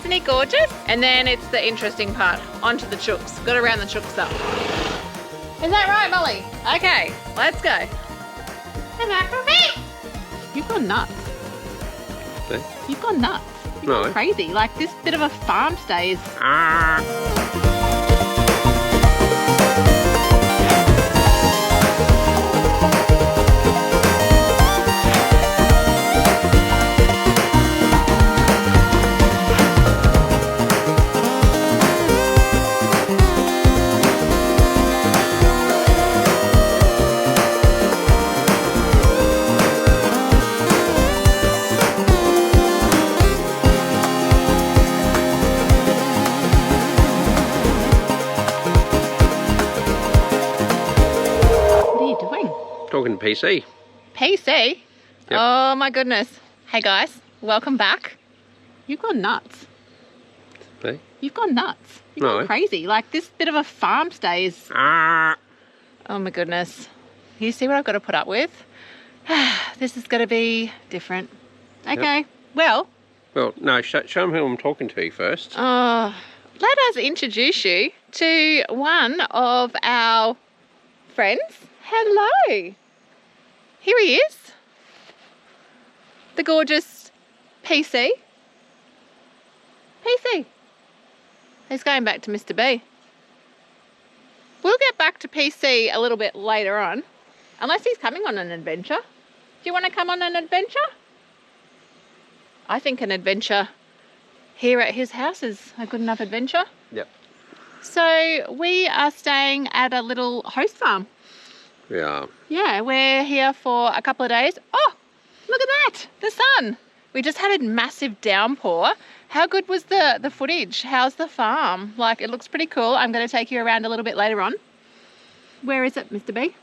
Isn't he gorgeous? And then it's the interesting part. Onto the chooks. Got to round the chooks up. Is that right, Molly? Okay, let's go. You've gone nuts. See? You've gone nuts. You've No. gone crazy. Like this bit of a farm stay is... Talking to PC. PC? Yep. Oh my goodness. Hey guys, welcome back. You've gone nuts. See? You've gone nuts. You've No. gone crazy. Like this bit of a farm stay is... Oh my goodness. You see what I've got to put up with? This is going to be different. Okay, well, Well, no, show them who I'm talking to first. let us introduce you to one of our friends. Hello. Here he is. The gorgeous PC. PC. He's going back to Mr. B. We'll get back to PC a little bit later on. Unless he's coming on an adventure. Do you want to come on an adventure? I think an adventure here at his house is a good enough adventure. Yep. So we are staying at a little host farm. Yeah. Yeah, we're here for a couple of days. Oh, look at that, the sun. We just had a massive downpour. How good was the footage? How's the farm? Like, it looks pretty cool. I'm going to take you around a little bit later on. Where is it, Mr. B?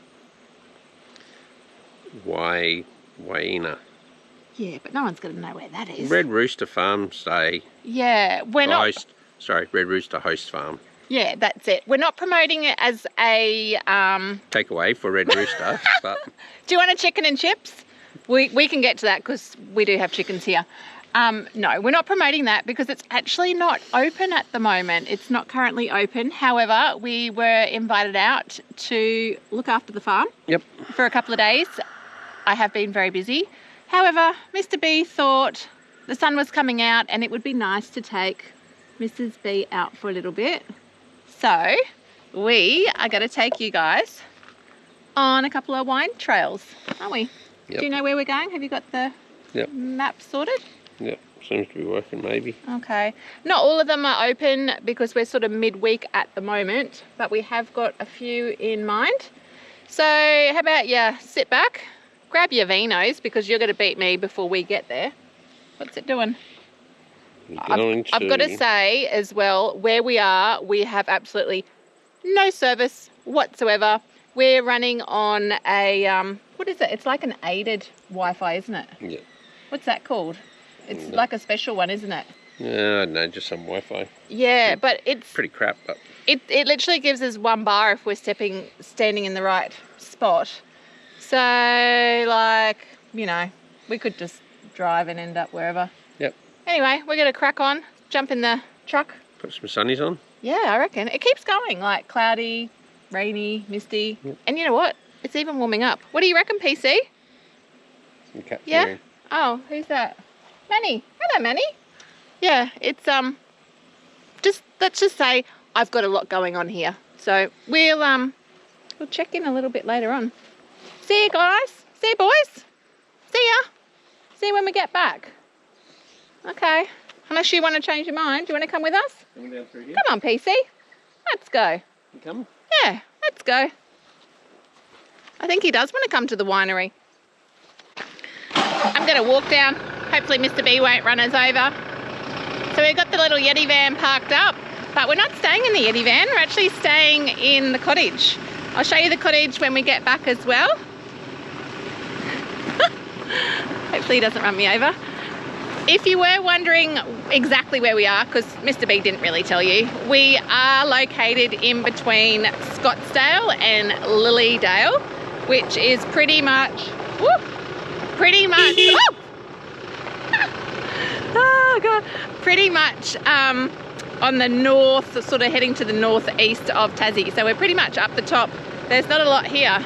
Wayina. Yeah, but no one's going to know where that is. Red Rooster Farm Stay. Yeah, we're not... Red Rooster Host Farm. Yeah, that's it. We're not promoting it as a... Takeaway for Red Rooster, but... Do you want a chicken and chips? We can get to that because we do have chickens here. No, we're not promoting that because it's actually not open at the moment. It's not currently open. However, we were invited out to look after the farm. Yep. For a couple of days. I have been very busy. However, Mr. B thought the sun was coming out and it would be nice to take Mrs. B out for a little bit. So we are going to take you guys on a couple of wine trails, aren't we? Yep. Do you know where we're going? Have you got the map sorted? Yep. Seems to be working, maybe. Okay. Not all of them are open because we're sort of midweek at the moment, but we have got a few in mind. So how about you sit back, grab your vinos because you're going to beat me before we get there. What's it doing? I've got to say as well, where we are, we have absolutely no service whatsoever. We're running on a, what is it? It's like an aided Wi-Fi, isn't it? Yeah. What's that called? It's like a special one, isn't it? Yeah, I don't know, just some Wi-Fi. Yeah, but it's... Pretty crap, but... It literally gives us 1 bar if we're standing in the right spot. So, like, you know, we could just drive and end up wherever. Yep. Anyway, we're going to crack on, jump in the truck. Put some sunnies on. Yeah, I reckon. It keeps going, like cloudy, rainy, misty. Yep. And you know what? It's even warming up. What do you reckon, PC? Some cats Yeah? here. Oh, who's that? Manny. Hello, Manny. Yeah, it's, let's just say I've got a lot going on here. So we'll check in a little bit later on. See you guys. See you boys. See ya. See you when we get back. Okay. Unless you want to change your mind. Do you want to come with us? Coming down through here. Come on, PC. Let's go. You coming? Yeah, let's go. I think he does want to come to the winery. I'm going to walk down. Hopefully Mr. B won't run us over. So we've got the little Yeti van parked up, but we're not staying in the Yeti van. We're actually staying in the cottage. I'll show you the cottage when we get back as well. Hopefully he doesn't run me over. If you were wondering exactly where we are, because Mr. B didn't really tell you, we are located in between Scottsdale and Lilydale, which is pretty much, oh, pretty much on the north, sort of heading to the northeast of Tassie. So we're pretty much up the top. There's not a lot here.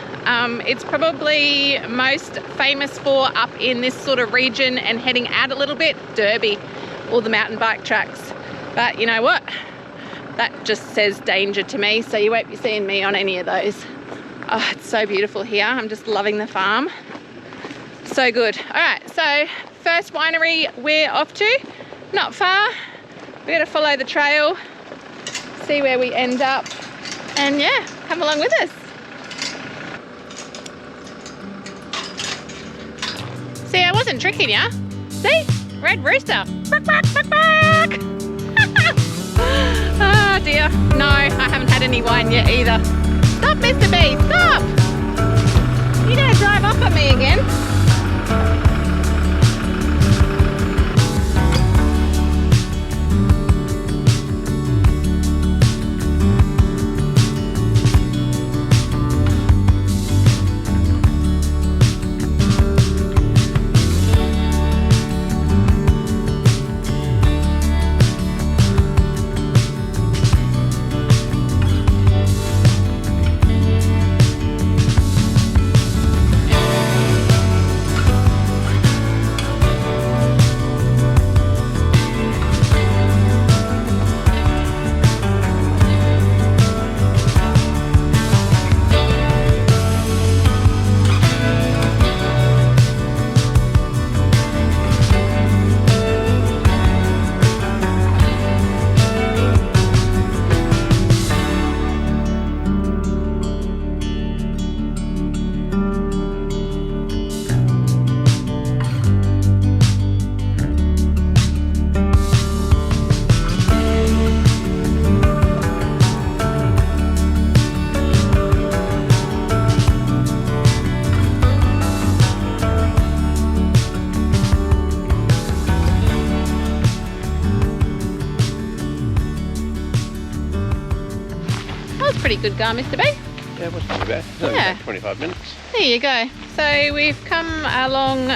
It's probably most famous for up in this sort of region and heading out a little bit, Derby, all the mountain bike tracks. But you know what? That just says danger to me, so you won't be seeing me on any of those. Oh, it's so beautiful here. I'm just loving the farm. So good. All right, so first winery we're off to, not far. We're gonna follow the trail, see where we end up, and yeah, come along with us. See, I wasn't tricking ya. See? Red rooster. Bark, bark, bark, bark. Oh dear. No, I haven't had any wine yet either. Stop, Mr. B, stop! You're gonna drive off on me again. Pretty good go, Mr. B. Yeah, it wasn't too bad. Only Yeah. about 25 minutes. There you go. So we've come along,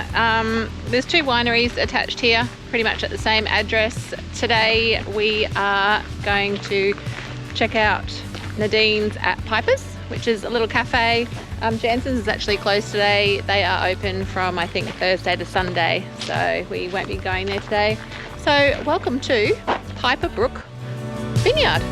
there's two wineries attached here, pretty much at the same address. Today we are going to check out Nadine's at Piper's, which is a little cafe. Jansen's is actually closed today. They are open from, I think, Thursday to Sunday, so we won't be going there today. So welcome to Piper Brook Vineyard.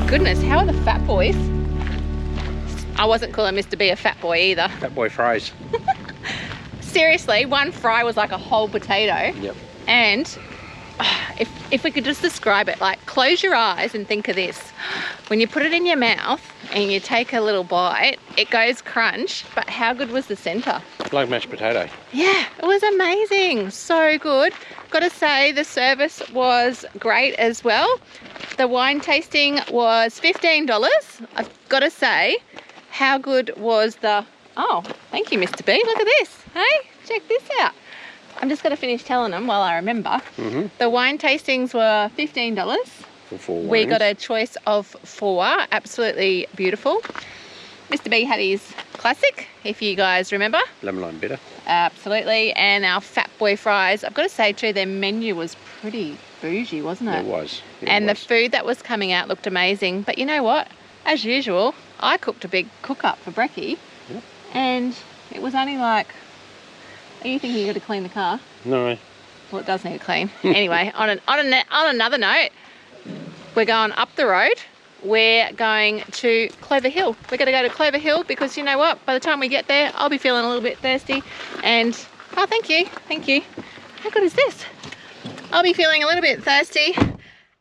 Goodness, how are the fat boys? I wasn't calling Mr. B a fat boy either. Fat boy fries. Seriously, one fry was like a whole potato. Yep. And if we could just describe it, like close your eyes and think of this. When you put it in your mouth and you take a little bite, it goes crunch, but how good was the centre? Like mashed potato. Yeah, it was amazing. So good. Gotta say, the service was great as well. The wine tasting was $15. I've gotta say, how good was the... Oh, thank you, Mr. B. Look at this. Hey, check this out. I'm just gonna finish telling them while I remember. The wine tastings were $15. For 4 wines. We got a choice of 4. Absolutely beautiful. Mr. B had his classic, if you guys remember. Lemon lime bitter. Absolutely. And our Fat Boy fries. I've got to say too, their menu was pretty bougie, wasn't it? It was. The food that was coming out looked amazing. But you know what? as usual, I cooked a big cook-up for brekkie. Yep. And it was only like... Are you thinking you got to clean the car? No. Well, it does need to clean. Anyway, on another note, we're going up the road. We're going to Clover Hill. We're going to go to Clover Hill because you know what? By the time we get there, I'll be feeling a little bit thirsty. And, oh, thank you. Thank you. How good is this? I'll be feeling a little bit thirsty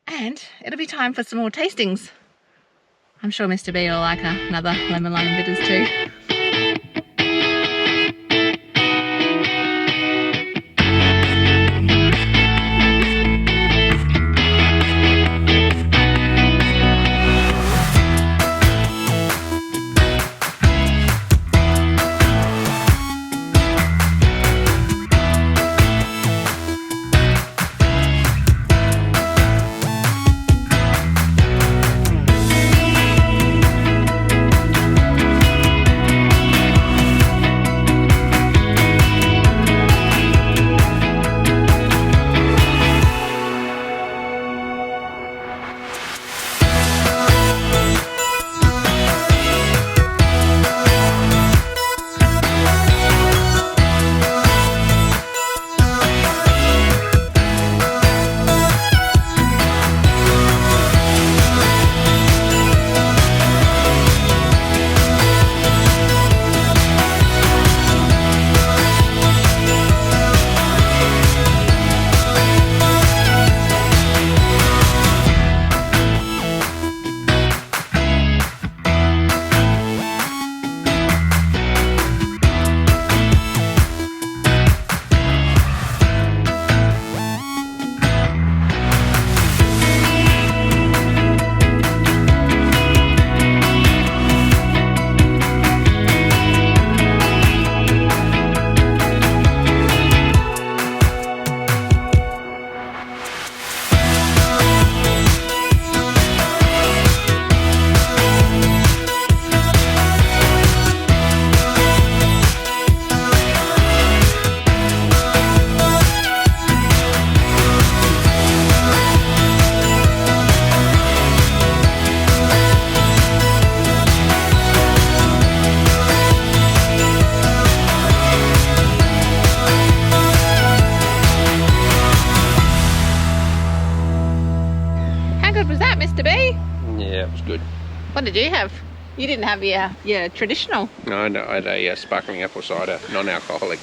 and it'll be time for some more tastings. I'm sure Mr. B will like another lemon lime bitters too. What did you have? You didn't have your traditional. No, I had a sparkling apple cider, non-alcoholic.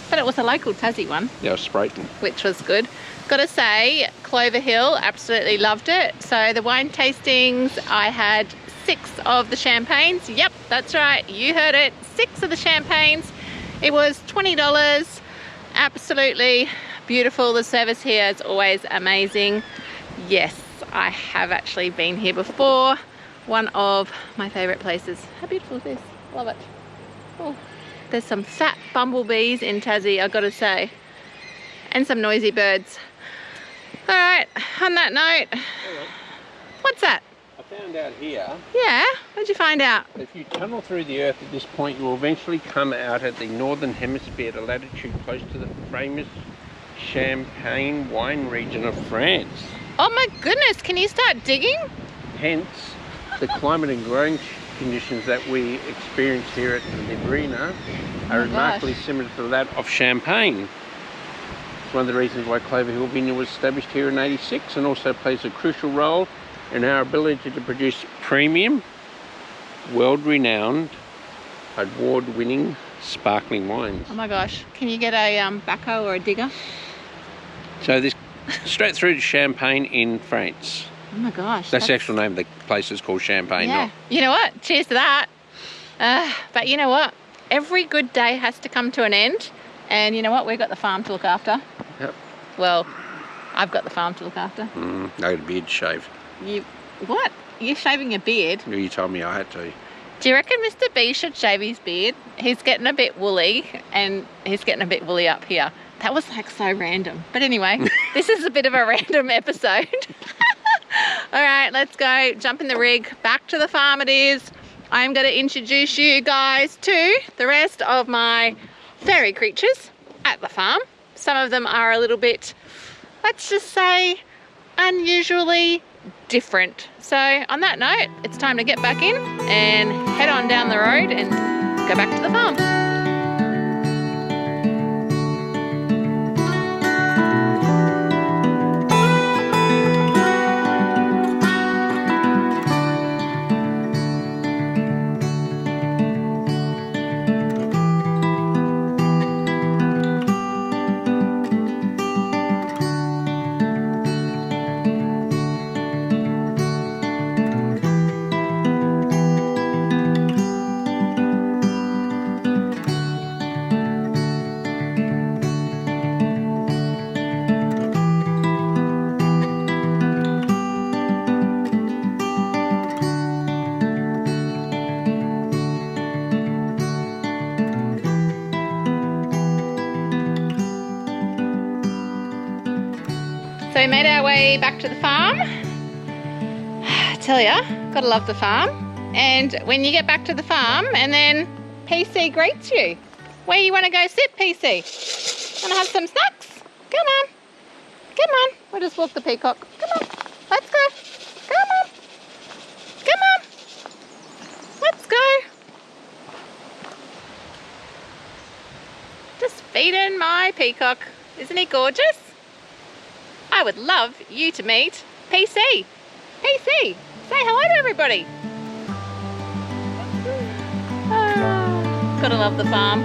But it was a local Tassie one. Yeah, it was Sprayton. Which was good. Gotta say, Clover Hill, absolutely loved it. So the wine tastings, I had 6 of the champagnes. Yep, that's right, you heard it. 6 of the champagnes. It was $20. Absolutely beautiful. The service here is always amazing. Yes, I have actually been here before. One of my favourite places. How beautiful is this? Love it. Oh, there's some fat bumblebees in Tassie, I've got to say. And some noisy birds. All right, on that note, what's that? I found out here. Yeah, what'd you find out? If you tunnel through the earth at this point, you will eventually come out at the northern hemisphere at a latitude close to the famous Champagne wine region of France. Oh my goodness, can you start digging? Hence, the climate and growing conditions that we experience here at the Librina are remarkably similar to that of Champagne. It's one of the reasons why Clover Hill Vineyard was established here in '86 and also plays a crucial role in our ability to produce premium, world-renowned, award-winning sparkling wines. Oh my gosh, can you get a backhoe or a digger? So this straight through to Champagne in France. Oh my gosh. That's the actual name of the place is called Champagne. Yeah. Not... You know what? Cheers to that. But you know what? Every good day has to come to an end. And you know what? We've got the farm to look after. Yep. Well, I've got the farm to look after. I got a beard shaved. You... What? You're shaving your beard? You told me I had to. Do you reckon Mr. B should shave his beard? He's getting a bit woolly and he's getting a bit woolly up here. That was like so random. But anyway, this is a bit of a random episode. All right, let's go jump in the rig. Back to the farm it is. I'm going to introduce you guys to the rest of my fairy creatures at the farm. Some of them are a little bit, let's just say, unusually different. So on that note, it's time to get back in and head on down the road and go back to the farm. So we made our way back to the farm. I tell ya, gotta love the farm. And when you get back to the farm and then PC greets you. Where you wanna go sit, PC? Wanna have some snacks? Come on. Come on. We'll just walk the peacock. Come on. Let's go. Come on. Come on. Let's go. Just feeding my peacock. Isn't he gorgeous? I would love you to meet PC. PC, say hello to everybody. Gotta love the farm.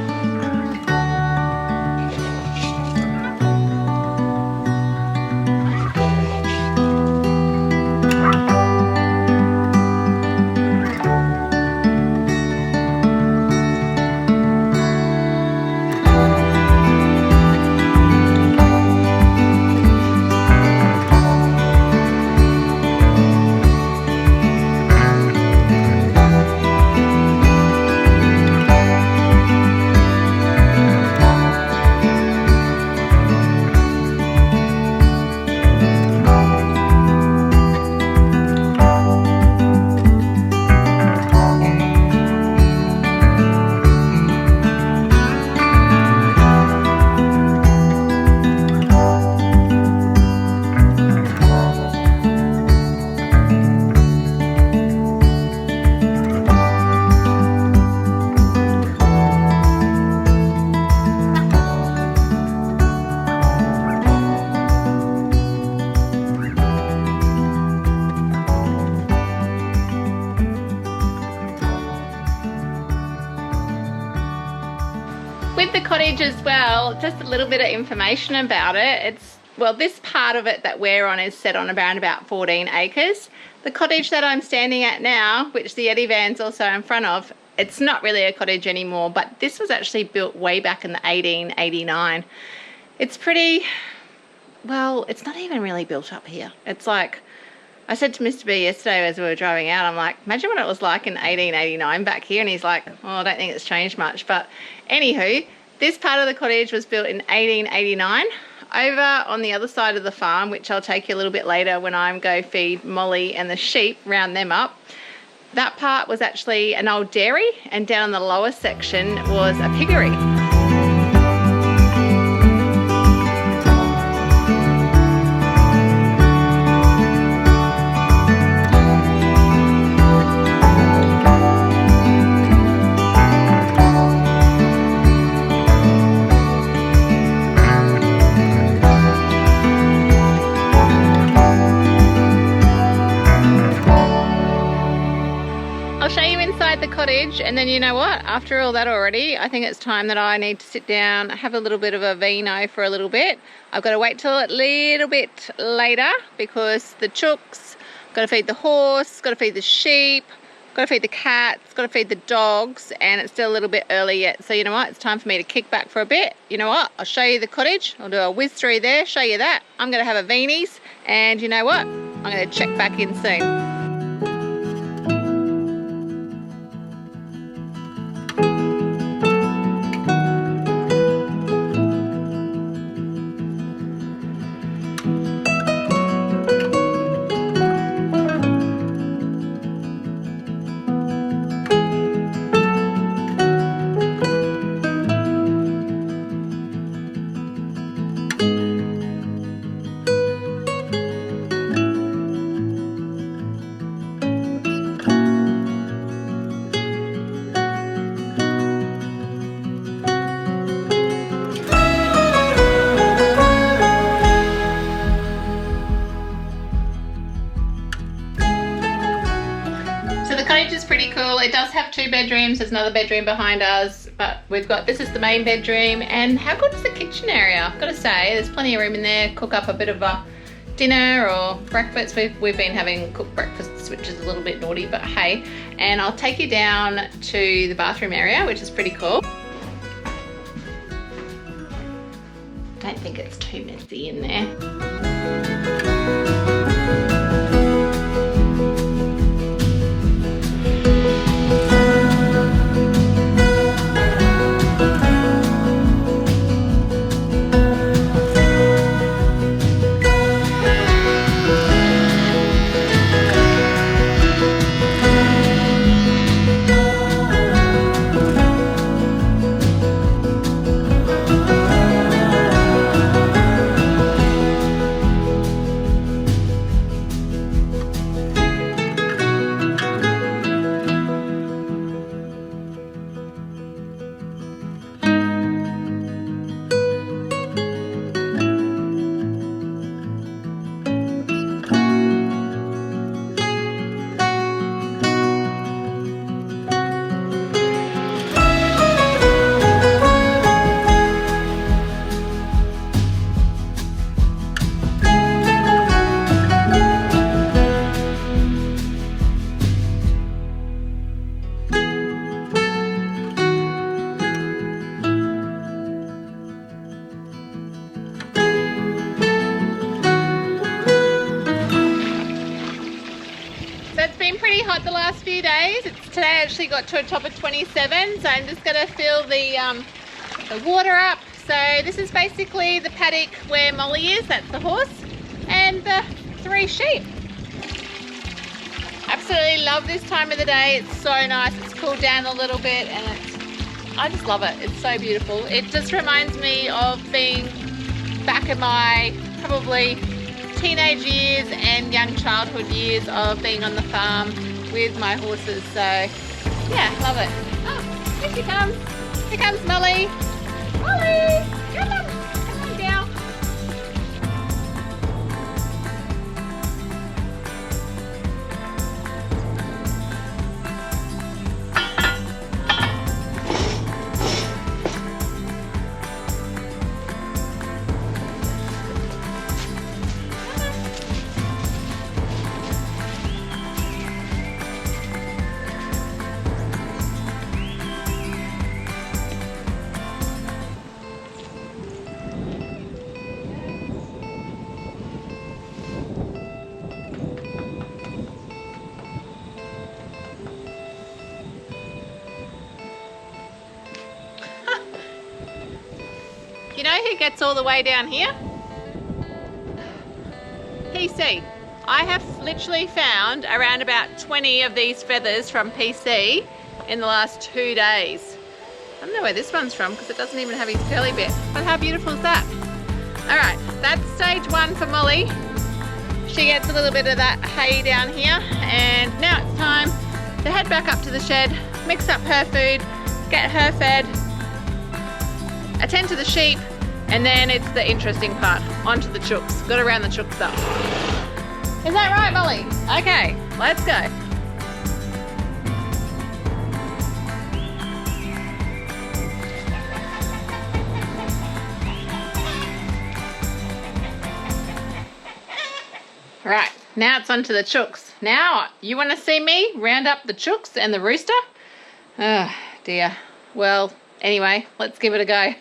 With the cottage as well, just a little bit of information about it. Well, this part of it that we're on is set on around about 14 acres. The cottage that I'm standing at now, which the Eddie van's also in front of, it's not really a cottage anymore, but this was actually built way back in the 1889. It's pretty, well, it's not even really built up here. It's like, I said to Mr. B yesterday as we were driving out, I'm like, imagine what it was like in 1889 back here. And he's like, oh, I don't think it's changed much. But anywho, this part of the cottage was built in 1889. Over on the other side of the farm, which I'll take you a little bit later when I go feed Molly and the sheep, round them up, that part was actually an old dairy, and down the lower section was a piggery. The cottage, and then you know what, after all that already, I think it's time that I need to sit down, have a little bit of a vino for a little bit. I've got to wait till a little bit later because the chooks, got to feed the horse, got to feed the sheep, got to feed the cats, got to feed the dogs, and it's still a little bit early yet. So you know what, it's time for me to kick back for a bit. You know what, I'll show you the cottage, I'll do a whiz through there, show you that. I'm going to have a Vienies, and you know what, I'm going to check back in soon. have 2 bedrooms. There's another bedroom behind us, but we've got, this is the main bedroom. And how good is the kitchen area? I've got to say, there's plenty of room in there. Cook up a bit of a dinner or breakfast. We've been having cooked breakfasts, which is a little bit naughty, but hey. And I'll take you down to the bathroom area, which is pretty cool. Don't think it's too messy in there. Hot the last few days. Today actually got to a top of 27, so I'm just going to fill the water up. So this is basically the paddock where Molly is, that's the horse, and the 3 sheep. Absolutely love this time of the day. It's so nice. It's cooled down a little bit and I just love it. It's so beautiful. It just reminds me of being back in my probably teenage years and young childhood years of being on the farm with my horses. So yeah, love it. Oh, here she comes. Here comes Molly. Molly, come on. Come on down. You know who gets all the way down here? PC. I have literally found around about 20 of these feathers from PC in the last 2 days. I don't know where this one's from because it doesn't even have his curly bit. But how beautiful is that? Alright, that's stage 1 for Molly. She gets a little bit of that hay down here, and now it's time to head back up to the shed, mix up her food, get her fed, attend to the sheep, and then it's the interesting part, onto the chooks. Got to round the chooks up. Is that right, Molly? Okay, let's go. Right, now it's onto the chooks. Now, you want to see me round up the chooks and the rooster? Oh dear. Well, anyway, let's give it a go.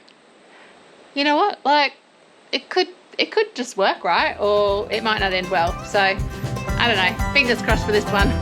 You know what, like, it could just work, right? Or it might not end well. So, I don't know. Fingers crossed for this one.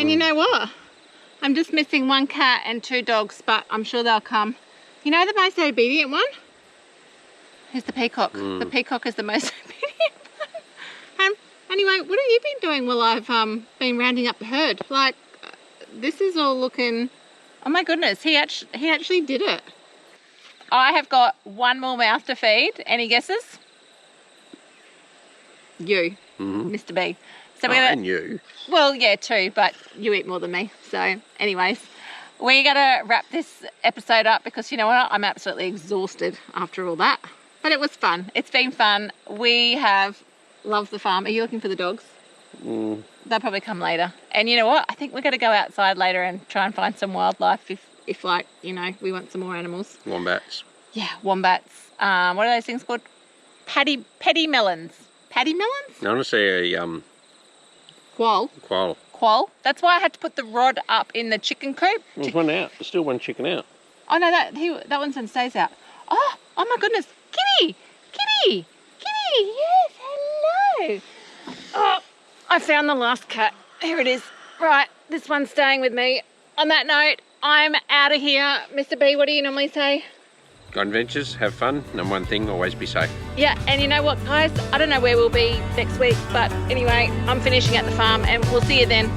And you know what? I'm just missing 1 cat and 2 dogs, but I'm sure they'll come. You know the most obedient one? Is the peacock. The peacock is the most obedient one. Anyway, what have you been doing while I've been rounding up the herd? Like, this is all looking... Oh my goodness, he actually did it. I have got 1 more mouth to feed. Any guesses? You, Mr. B. So we're gonna, and you. Well, yeah, 2, but you eat more than me. So anyways, we're going to wrap this episode up because you know what? I'm absolutely exhausted after all that. But it was fun. It's been fun. We have loved the farm. Are you looking for the dogs? They'll probably come later. And you know what? I think we're going to go outside later and try and find some wildlife if like, you know, we want some more animals. Wombats. Yeah, wombats. What are those things called? Paddy melons. Paddy melons? I want to say a Quoll. Quoll. That's why I had to put the rod up in the chicken coop. There's one out. There's still one chicken out. Oh no, that one stays out. Oh my goodness. Kitty! Kitty! Kitty! Yes, hello! Oh, I found the last cat. Here it is. Right, this one's staying with me. On that note, I'm out of here. Mr. B, what do you normally say? Go on ventures, have fun. Number 1 thing, always be safe. Yeah, and you know what, guys? I don't know where we'll be next week, but anyway, I'm finishing at the farm and we'll see you then.